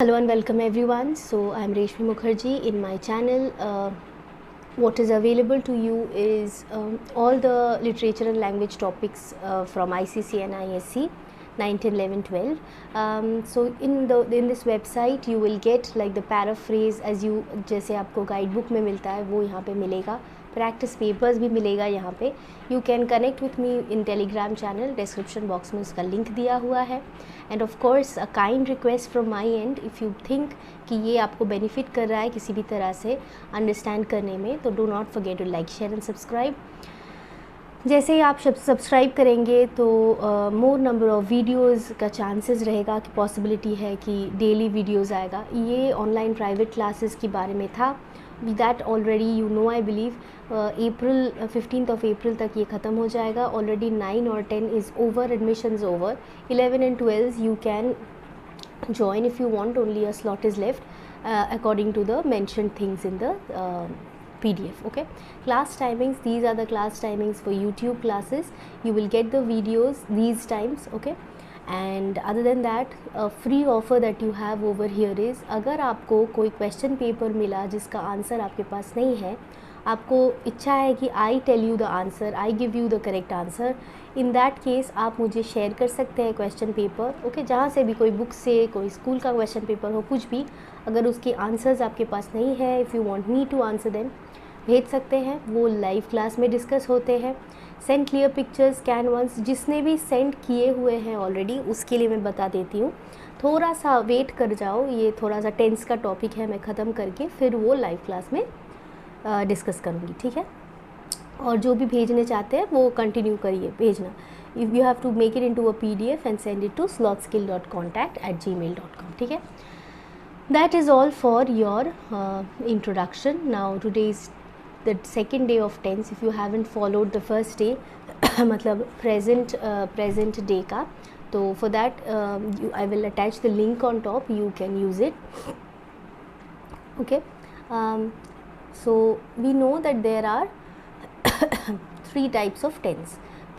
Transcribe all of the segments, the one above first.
Hello and welcome everyone. So I'm Reshmi Mukherjee. In my channel, what is available to you is all the literature and language topics from ICC and ISC 9, 10, 11, 12. So in this website you will get like the paraphrase as you जैसे आपको guide book में मिलता है वो यहाँ पे मिलेगा. Practice papers भी मिलेगा यहाँ पे. You can connect with me in Telegram channel. Description box में उसका लिंक दिया हुआ है. End of course a kind request from my and, if you think कि ये आपको बेनिफिट कर रहा है किसी भी तरह से अंडरस्टैंड करने में, तो do not forget to like, share and subscribe. जैसे ही आप सब्सक्राइब करेंगे तो मोर नंबर ऑफ़ वीडियोज़ का चांसेस रहेगा कि पॉसिबिलिटी है कि डेली वीडियोज़ आएगा. ये ऑनलाइन प्राइवेट क्लासेस के बारे में था. That already you know I believe April 15th of April तक ये ख़त्म हो जाएगा. ऑलरेडी 9 और 10 is over, admissions over. 11 and 12 you can join if you want, only a slot is left according to the mentioned things in the PDF. Okay, class timings, these are the class timings for YouTube classes. You will get the videos these times. Okay, and other than that a free offer that you have over here is, अगर आपको कोई question paper मिला जिसका answer आपके पास नहीं है, आपको इच्छा है कि I tell you the answer, I give you the correct answer, in that case आप मुझे शेयर कर सकते हैं क्वेश्चन पेपर. ओके, जहाँ से भी, कोई बुक से, कोई स्कूल का क्वेश्चन पेपर हो, कुछ भी, अगर उसके आंसर्स आपके पास नहीं है, if you want me to answer them, भेज सकते हैं. वो लाइव क्लास में डिस्कस होते हैं. Send clear pictures, scan once. जिसने भी सेंड किए हुए हैं ऑलरेडी उसके लिए मैं बता देती हूँ, थोड़ा सा वेट कर जाओ. ये थोड़ा सा टेंस का टॉपिक है, मैं ख़त्म करके फिर वो लाइव क्लास में डिस्कस करूँगी. ठीक है, और जो भी भेजने चाहते हैं वो कंटिन्यू करिए भेजना. If you have to make it into a PDF and send it to slotskill.contact@gmail.com. ठीक है, that is all for your introduction. Now today is the second day of tense. if you haven't followed the first day मतलब present day का, तो for that I will attach the link on top, you can use it. Okay, so we know that there are 3 types of tense.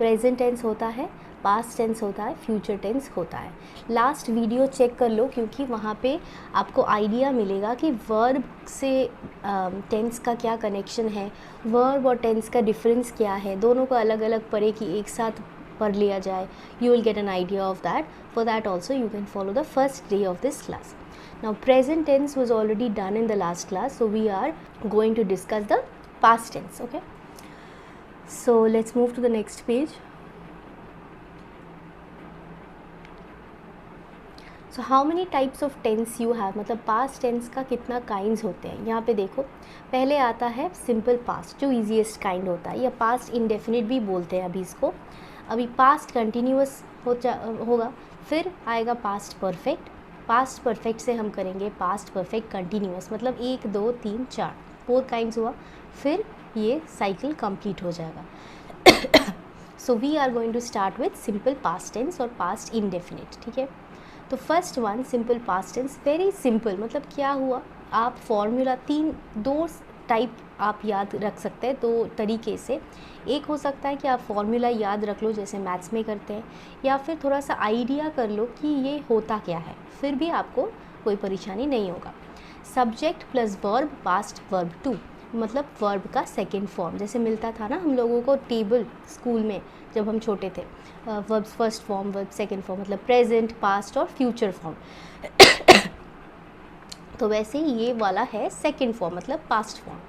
present tense होता है, past tense होता है, future tense होता है. Last video check कर लो क्योंकि वहाँ पे आपको आइडिया मिलेगा कि वर्ब से टेंस का क्या कनेक्शन है, वर्ब और टेंस का डिफरेंस क्या है, दोनों को अलग अलग पढ़े कि एक साथ पढ़ लिया जाए. You will get an idea of that. For that also you can follow the first day of this class. Now present tense was already done in the last class, so we are going to discuss the past tense. Okay, so let's move to the next page. So how many types of tense you have, मतलब past tense का कितना kinds होते हैं. यहाँ पे देखो, पहले आता है simple past जो easiest kind होता है, या past indefinite भी बोलते हैं अभी इसको. अभी past continuous होगा, फिर आएगा past perfect. पास्ट परफेक्ट से हम करेंगे पास्ट परफेक्ट कंटिन्यूअस, मतलब 1 2 3 4 4 काइंड्स हुआ, फिर ये साइकिल कंप्लीट हो जाएगा. So we are going to start with simple past tense और पास्ट इंडेफिनिट. ठीक है, तो first one simple past tense, very simple. मतलब क्या हुआ, आप फॉर्मूला 2 टाइप आप याद रख सकते हैं 2 तरीके से. एक हो सकता है कि आप फॉर्मूला याद रख लो जैसे मैथ्स में करते हैं, या फिर थोड़ा सा आइडिया कर लो कि ये होता क्या है, फिर भी आपको कोई परेशानी नहीं होगा. Subject plus verb, past verb 2, मतलब वर्ब का सेकेंड फॉर्म. जैसे मिलता था ना हम लोगों को टेबल स्कूल में जब हम छोटे थे, verbs first form, verb second form, मतलब प्रेजेंट, पास्ट और फ्यूचर फॉर्म. तो वैसे ही ये वाला है सेकेंड फॉर्म, मतलब पास्ट फॉर्म.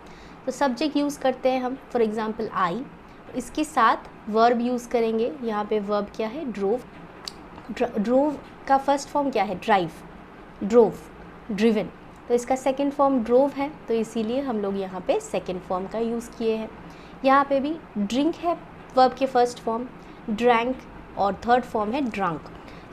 तो सब्जेक्ट यूज़ करते हैं हम, फॉर एग्जांपल आई. इसके साथ वर्ब यूज़ करेंगे. यहाँ पे वर्ब क्या है, ड्रोव. ड्रोव का फर्स्ट फॉर्म क्या है, ड्राइव, ड्रोव, ड्रिवन. तो इसका सेकेंड फॉर्म ड्रोव है, तो इसीलिए हम लोग यहाँ पे सेकेंड फॉर्म का यूज़ किए हैं. यहाँ पे भी ड्रिंक है वर्ब के फर्स्ट फॉर्म, ड्रैंक और थर्ड फॉर्म है drunk.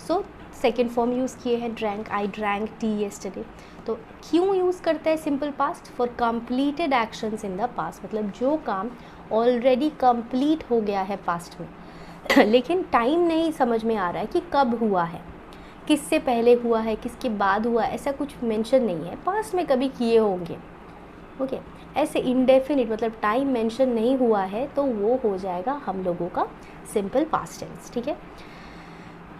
So second form use किए हैं drank, I drank T yesterday. तो क्यों यूज़ करते हैं simple past, for completed actions in the past, मतलब जो काम ऑलरेडी कंप्लीट हो गया है पास्ट में, लेकिन टाइम नहीं समझ में आ रहा है कि कब हुआ है, किससे पहले हुआ है, किसके बाद हुआ है, ऐसा कुछ मेंशन नहीं है. पास्ट में कभी किए होंगे. ओके, ऐसे इंडेफिनिट मतलब टाइम मेंशन नहीं हुआ है तो वो हो जाएगा हम लोगों का सिंपल पास्ट टेंस. ठीक है,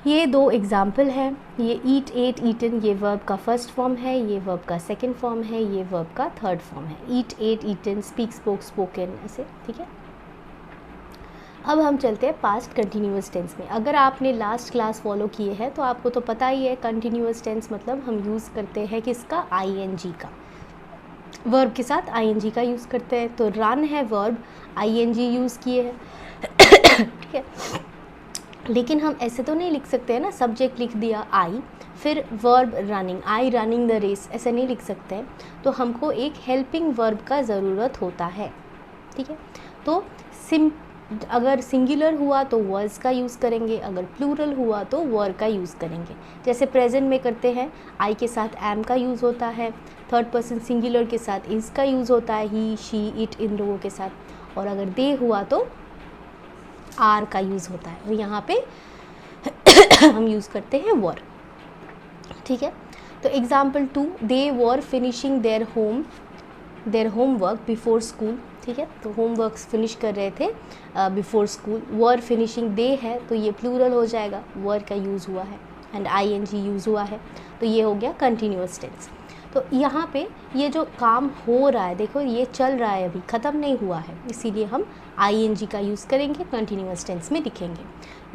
ये दो एग्जाम्पल हैं, ये ईट, एट, ईटन, ये वर्ब का फर्स्ट फॉर्म है, ये वर्ब का सेकंड फॉर्म है, ये वर्ब का थर्ड फॉर्म है। Eat, ate, eaten, speak, spoke, spoken, ऐसे, ठीक है। अब हम चलते हैं पास्ट कंटिन्यूअस टेंस में। अगर आपने लास्ट क्लास फॉलो किए हैं तो आपको तो पता ही है, कंटिन्यूअस टेंस मतलब हम यूज़ करते हैं किसका, आईएनजी का, वर्ब के साथ आईएनजी का यूज़ करते हैं। तो रन है वर्ब, आईएनजी यूज़ किए हैं, ठीक है। लेकिन हम ऐसे तो नहीं लिख सकते हैं ना, सब्जेक्ट लिख दिया आई, फिर verb running, I running the race, ऐसे नहीं लिख सकते हैं। तो हमको एक हेल्पिंग वर्ब का ज़रूरत होता है, ठीक है। तो अगर सिंगुलर हुआ तो वर्स का यूज़ करेंगे, अगर प्लूरल हुआ तो वर का यूज़ करेंगे। जैसे प्रेजेंट में करते हैं, आई के साथ एम का यूज़ होता है, थर्ड पर्सन सिंगुलर के साथ इज़ का यूज़ होता है, ही, शी, इट, इन लोगों के साथ। और अगर दे हुआ तो आर का यूज़ होता है, और यहाँ पे हम यूज़ करते हैं वर, ठीक है। तो example 2, they were finishing their homework before school, ठीक है। तो होमवर्क फिनिश कर रहे थे बिफोर स्कूल। वर फिनिशिंग दे है तो ये प्लूरल हो जाएगा, वर का यूज़ हुआ है एंड आईएनजी यूज़ हुआ है, तो ये हो गया कंटिन्यूअस टेंस। तो यहाँ पे ये जो काम हो रहा है, देखो ये चल रहा है, अभी ख़त्म नहीं हुआ है, इसीलिए हम आईएनजी का यूज़ करेंगे, कंटिन्यूअस टेंस में लिखेंगे।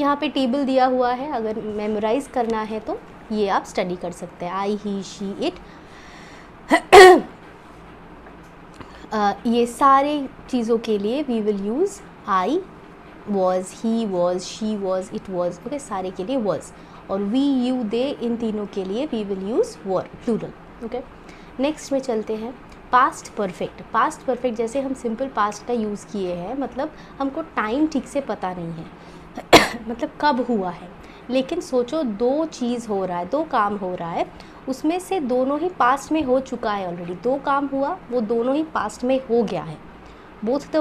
यहाँ पे टेबल दिया हुआ है, अगर मेमोराइज़ करना है तो ये आप स्टडी कर सकते हैं, आई, ही, शी, इट। ये सारे चीज़ों के लिए we will use I, was, he was, she was, it was, okay, सारे के लिए वॉज। और वी, यू, दे, इन तीनों के लिए we will use were, plural, okay. Next में चलते हैं पास्ट परफेक्ट। पास्ट परफेक्ट जैसे हम सिंपल पास्ट का यूज़ किए हैं, मतलब हमको टाइम ठीक से पता नहीं है मतलब कब हुआ है, लेकिन सोचो दो चीज़ हो रहा है, दो काम हो रहा है, उसमें से दोनों ही पास्ट में हो चुका है ऑलरेडी। दो काम हुआ, वो दोनों ही पास्ट में हो गया है, both the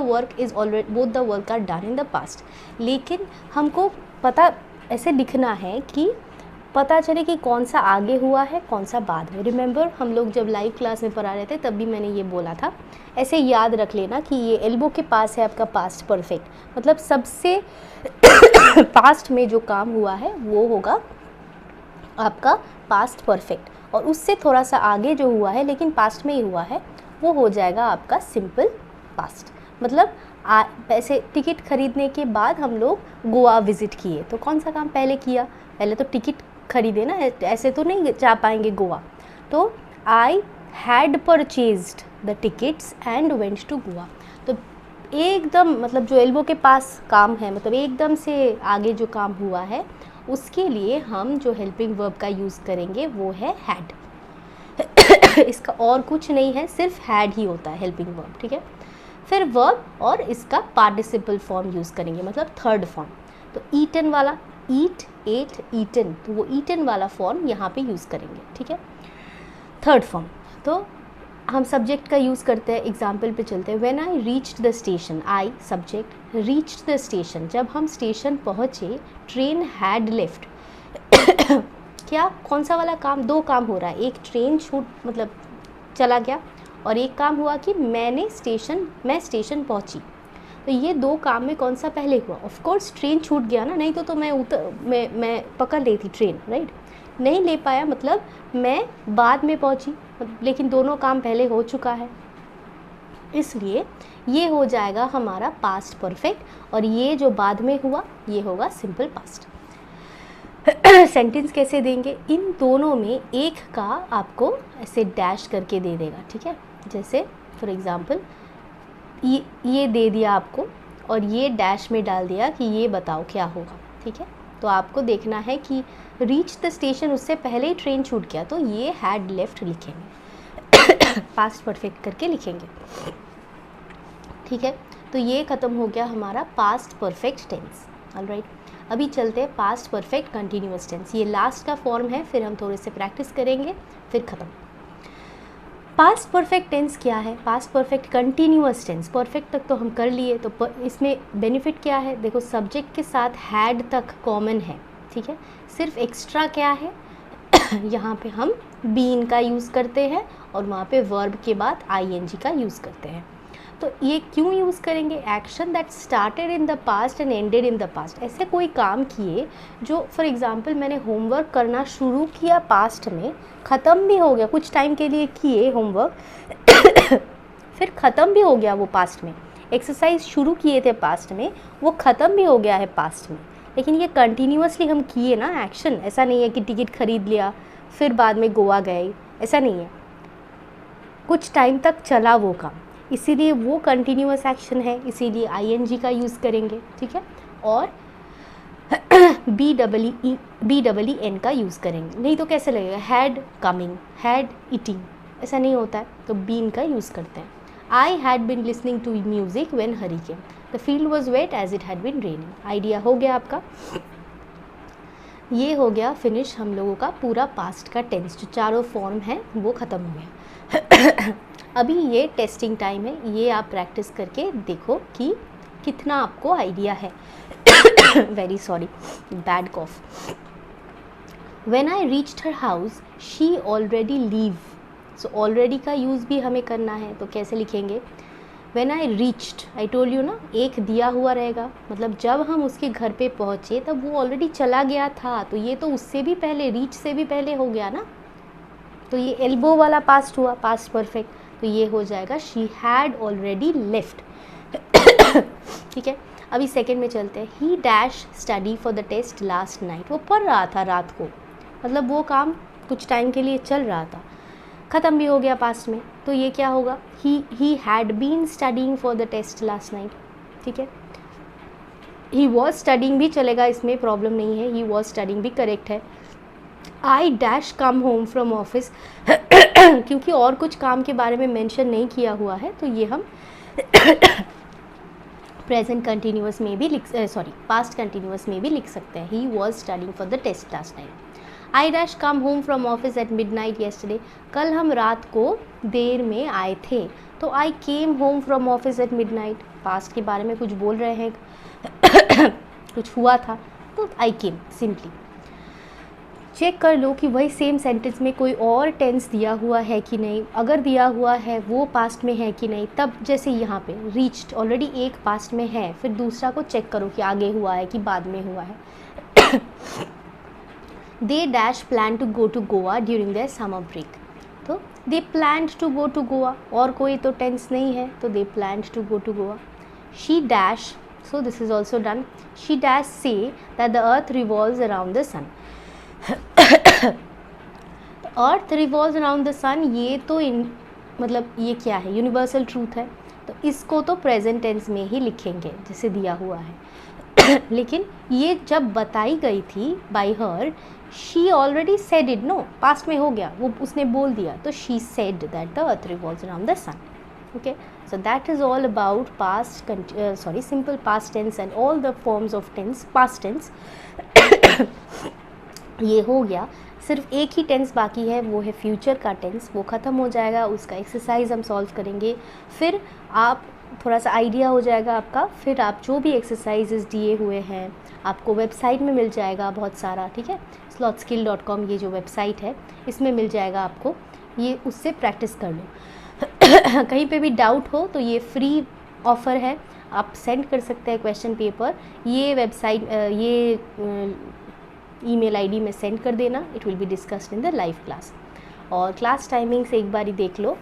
work are done in the past. लेकिन हमको पता ऐसे लिखना है कि पता चले कि कौन सा आगे हुआ है, कौन सा बाद में। रिमेंबर हम लोग जब लाइव क्लास में पढ़ा रहे थे तब भी मैंने ये बोला था, ऐसे याद रख लेना कि ये एल्बो के पास है आपका पास्ट परफेक्ट, मतलब सबसे पास्ट में जो काम हुआ है वो होगा आपका पास्ट परफेक्ट, और उससे थोड़ा सा आगे जो हुआ है लेकिन पास्ट में ही हुआ है वो हो जाएगा आपका सिंपल पास्ट। मतलब पैसे टिकट खरीदने के बाद हम लोग गोवा विज़िट किए, तो कौन सा काम पहले किया, पहले तो टिकट खरीदे ना, ऐसे तो नहीं जा पाएंगे गोवा। तो I had purchased the tickets and went to Goa. तो एकदम मतलब जो एल्बो के पास काम है, मतलब एकदम से आगे जो काम हुआ है, उसके लिए हम जो हेल्पिंग वर्ब का यूज़ करेंगे वो है हैड। इसका और कुछ नहीं है, सिर्फ हैड ही होता है हेल्पिंग वर्ब, ठीक है। फिर वर्ब और इसका पार्टिसिपल फॉर्म यूज़ करेंगे, मतलब थर्ड फॉर्म। तो ईटन वाला, ईट, एट, ईटन, तो वो ईटन वाला फॉर्म यहाँ पे यूज़ करेंगे, ठीक है, थर्ड फॉर्म। तो हम सब्जेक्ट का यूज़ करते हैं, एग्जाम्पल पे चलते हैं। When I reached the station, I subject, reached the station, जब हम स्टेशन पहुँचे, ट्रेन हैड लेफ्ट। क्या कौन सा वाला काम, दो काम हो रहा है, एक ट्रेन छूट मतलब चला गया, और एक काम हुआ कि मैं स्टेशन पहुंची। तो ये दो काम में कौन सा पहले हुआ, ऑफ कोर्स ट्रेन छूट गया ना, नहीं तो मैं पकड़ रही थी ट्रेन, राइट, नहीं ले पाया, मतलब मैं बाद में पहुंची, लेकिन दोनों काम पहले हो चुका है, इसलिए ये हो जाएगा हमारा पास्ट परफेक्ट, और ये जो बाद में हुआ ये होगा सिंपल पास्ट। सेंटेंस कैसे देंगे, इन दोनों में एक का आपको ऐसे डैश करके दे देगा, ठीक है। जैसे फॉर एग्ज़ाम्पल ये दे दिया आपको और ये डैश में डाल दिया कि ये बताओ क्या होगा, ठीक है। तो आपको देखना है कि रीच द स्टेशन, उससे पहले ही ट्रेन छूट गया, तो ये हैड लेफ्ट लिखेंगे, पास्ट परफेक्ट करके लिखेंगे, ठीक है। तो ये ख़त्म हो गया हमारा पास्ट परफेक्ट टेंस, ऑलराइट। अभी चलते हैं पास्ट परफेक्ट कंटिन्यूअस टेंस, ये लास्ट का फॉर्म है, फिर हम थोड़े से प्रैक्टिस करेंगे, फिर ख़त्म। पास्ट परफेक्ट टेंस क्या है, past perfect continuous tense, perfect तक तो हम कर लिए, तो इसमें बेनिफिट क्या है, देखो सब्जेक्ट के साथ हैड तक कॉमन है, ठीक है। सिर्फ एक्स्ट्रा क्या है, यहाँ पे हम बीन का यूज़ करते हैं और वहाँ पे वर्ब के बाद आईएनजी का यूज़ करते हैं। तो ये क्यों यूज़ करेंगे? Action that started in the past and ended in the past. ऐसे कोई काम किए जो, फॉर एग्जांपल मैंने होमवर्क करना शुरू किया पास्ट में, ख़त्म भी हो गया, कुछ टाइम के लिए किए होमवर्क फिर ख़त्म भी हो गया वो पास्ट में। एक्सरसाइज शुरू किए थे पास्ट में, वो ख़त्म भी हो गया है पास्ट में, लेकिन ये कंटिन्यूअसली हम किए ना एक्शन। ऐसा नहीं है कि टिकट खरीद लिया फिर बाद में गोवा गए, ऐसा नहीं है, कुछ टाइम तक चला वो काम, इसीलिए वो कंटिन्यूअस एक्शन है, इसीलिए आईएनजी का यूज़ करेंगे, ठीक है। और BEEN का यूज़ करेंगे, नहीं तो कैसे लगेगा, हैड कमिंग, हैड ईटिंग, ऐसा नहीं होता है, तो बीन का यूज़ करते हैं। I had been listening to music when Hari came, the field was wet as it had been raining. Idea हो गया आपका। ये हो गया फिनिश हम लोगों का पूरा पास्ट का टेंस, जो चारों फॉर्म है वो ख़त्म हो गया। अभी ये टेस्टिंग टाइम है, ये आप प्रैक्टिस करके देखो कि कितना आपको आइडिया है। Very sorry, bad cough. When I reached her house she already leave, so already का यूज़ भी हमें करना है, तो कैसे लिखेंगे? When I reached, I told you ना, एक दिया हुआ रहेगा, मतलब जब हम उसके घर पे पहुँचे तब वो ऑलरेडी चला गया था, तो ये तो उससे भी पहले, रीच से भी पहले हो गया ना, तो ये एल्बो वाला पास्ट हुआ, पास्ट परफेक्ट, तो ये हो जाएगा शी हैड ऑलरेडी लेफ्ट। ठीक है, अभी सेकंड में चलते हैं। He dash study for the test last night, वो पढ़ रहा था रात को, मतलब वो काम कुछ टाइम के लिए चल रहा था, ख़त्म भी हो गया पास्ट में, तो ये क्या होगा? He had been studying for the test last night, ठीक है। ही वॉज स्टडीइंग भी चलेगा, इसमें प्रॉब्लम नहीं है, ही वॉज स्टडीइंग भी करेक्ट है। आई dash come home from office, क्योंकि और कुछ काम के बारे में मेंशन नहीं किया हुआ है, तो ये हम प्रेजेंट कंटिन्यूअस में भी लिख, सॉरी पास्ट कंटिन्यूअस में भी लिख सकते हैं। He was studying for the test last night. I dash come home from office at midnight yesterday, कल हम रात को देर में आए थे, तो I came home from office at midnight, past के बारे में कुछ बोल रहे हैं, कुछ हुआ था, तो आई केम सिंपली। चेक कर लो कि वही सेम सेंटेंस में कोई और टेंस दिया हुआ है कि नहीं, अगर दिया हुआ है वो पास्ट में है कि नहीं, तब जैसे यहाँ पे रीच्ड ऑलरेडी एक पास्ट में है, फिर दूसरा को चेक करो कि आगे हुआ है कि बाद में हुआ है। They dash plan to go to Goa during their summer break, तो they planned to go to Goa, और कोई तो टेंस नहीं है, तो they planned to go to Goa. She dash, so this is also done, she dash say that the earth revolves around the sun. Earth revolves around the sun, ये तो मतलब ये क्या है, यूनिवर्सल ट्रूथ है, तो इसको तो प्रेजेंट टेंस में ही लिखेंगे जैसे दिया हुआ है। लेकिन ये जब बताई गई थी by her, she already said it, no past में हो गया, वो उसने बोल दिया, तो she said that the earth revolves around the sun. Okay, so that is all about past, simple past tense and all the forms of tense, past tense. ये हो गया, सिर्फ एक ही टेंस बाकी है, वो है फ्यूचर का टेंस, वो ख़त्म हो जाएगा, उसका एक्सरसाइज हम सॉल्व करेंगे, फिर आप थोड़ा सा आइडिया हो जाएगा आपका, फिर आप जो भी एक्सरसाइजेस दिए हुए हैं आपको वेबसाइट में मिल जाएगा बहुत सारा, ठीक है, slothskill.com ये जो वेबसाइट है इसमें मिल जाएगा आपको, ये उससे प्रैक्टिस कर लो। कहीं पे भी डाउट हो तो ये फ्री ऑफ़र है, आप सेंड कर सकते हैं क्वेश्चन पेपर, ये वेबसाइट ये ईमेल आईडी में सेंड कर देना, it will be discussed in the live class. और क्लास टाइमिंग्स एक बार ही देख लो,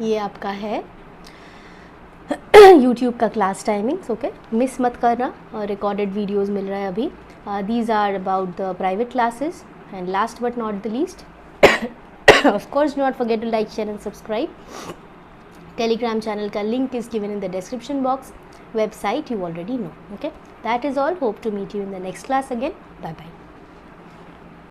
ये आपका है यूट्यूब का क्लास टाइमिंग्स, ओके, मिस मत करना, और रिकॉर्डेड वीडियोस मिल रहा है अभी। These are about the private classes, and last but not the least, of course do not forget to like, share and subscribe. Telegram channel ka link is given in the description box. Website you already know. Okay, that is all. Hope to meet you in the next class again. Bye bye.